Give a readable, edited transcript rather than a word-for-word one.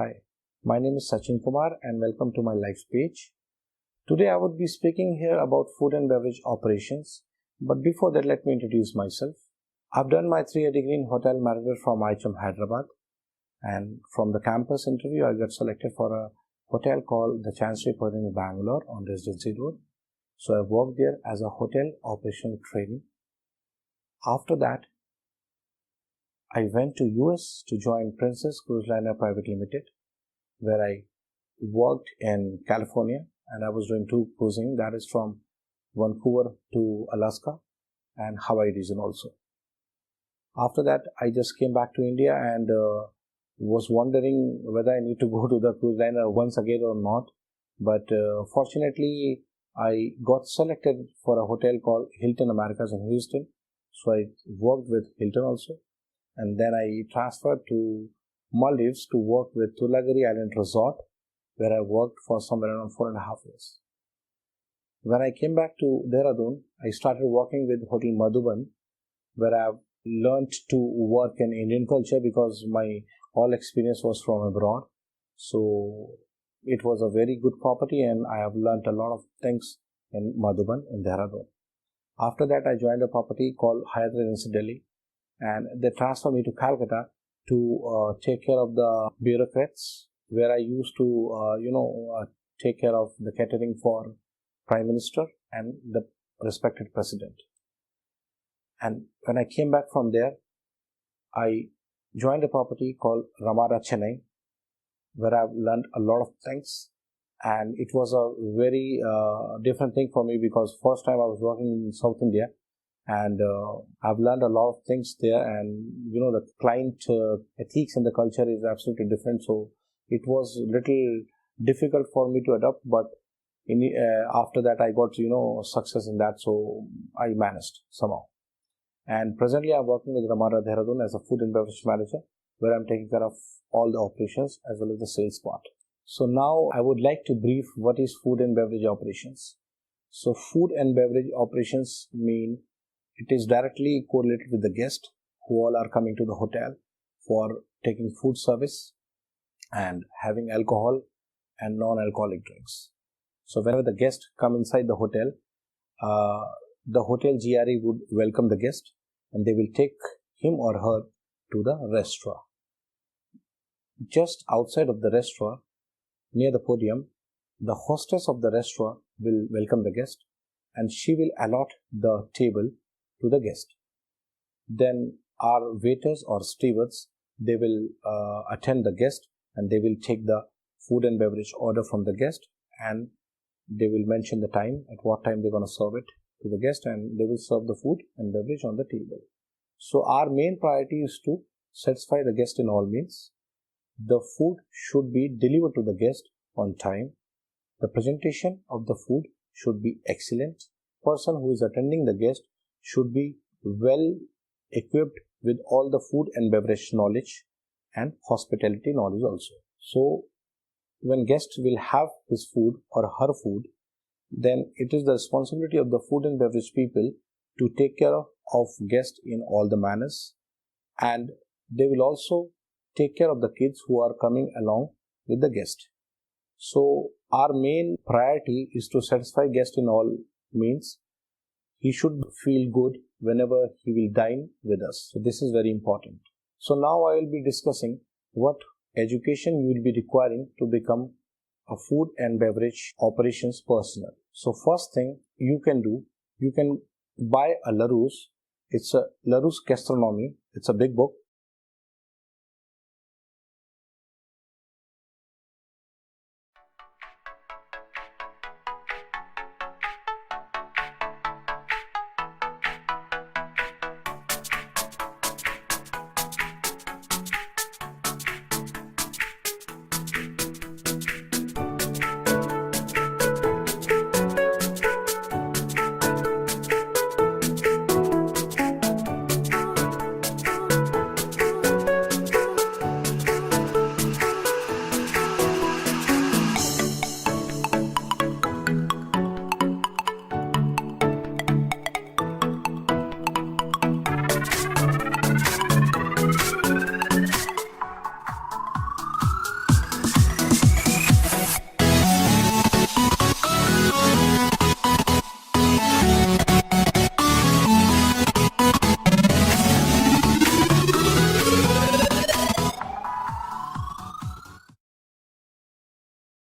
Hi, my name is Sachin Kumar and welcome to my LifePage. Today I would be speaking here about food and beverage operations, but before that let me introduce myself. I've done my 3-year degree in Hotel Management from IHM Hyderabad, and from the campus interview I got selected for a hotel called the Chancery Point in Bangalore on Residency Road. So I worked there as a hotel operational trainee. After that, I went to US to join Princess Cruise Liner Private Limited, where I worked in California and I was doing 2 cruising, that is from Vancouver to Alaska and Hawaii region also. After that, I just came back to India and was wondering whether I need to go to the cruise liner once again or not. But fortunately, I got selected for a hotel called Hilton Americas in Houston. So I worked with Hilton also. And then I transferred to Maldives to work with Tulagiri Island Resort, where I worked for somewhere around 4.5 years. When I came back to Dehradun, I started working with Hotel Madhuban, where I learned to work in Indian culture because my all experience was from abroad. So it was a very good property and I have learned a lot of things in Madhuban in Dehradun. After that, I joined a property called Hyatt Regency Delhi, and they transferred me to Calcutta to take care of the bureaucrats, where I used to, take care of the catering for Prime Minister and the respected President. And when I came back from there, I joined a property called Ramada Chennai, where I've learned a lot of things. And it was a very different thing for me because first time I was working in South India. And I've learned a lot of things there, and the client ethics and the culture is absolutely different. So it was little difficult for me to adapt, but after that I got success in that, so I managed somehow. And presently I'm working with Ramada Dehradun as a food and beverage manager, where I'm taking care of all the operations as well as the sales part. So now I would like to brief what is food and beverage operations. So food and beverage operations mean it is directly correlated with the guest who all are coming to the hotel for taking food service and having alcohol and non-alcoholic drinks. So whenever the guest come inside the hotel GRE would welcome the guest and they will take him or her to the restaurant. Just outside of the restaurant, near the podium, the hostess of the restaurant will welcome the guest and she will allot the table to the guest. Then our waiters or stewards, they will attend the guest and they will take the food and beverage order from the guest, and they will mention the time, at what time they're going to serve it to the guest, and they will serve the food and beverage on the table. So our main priority is to satisfy the guest in all means. The food should be delivered to the guest on time. The presentation of the food should be excellent. Person who is attending the guest should be well equipped with all the food and beverage knowledge and hospitality knowledge also. So when guest will have his food or her food, then it is the responsibility of the food and beverage people to take care of guest in all the manners, and they will also take care of the kids who are coming along with the guest. So our main priority is to satisfy guest in all means. He should feel good whenever he will dine with us. So this is very important. So now I will be discussing what education you will be requiring to become a food and beverage operations personnel. So first thing you can do, you can buy a Larousse. It's a Larousse Gastronomy. It's a big book.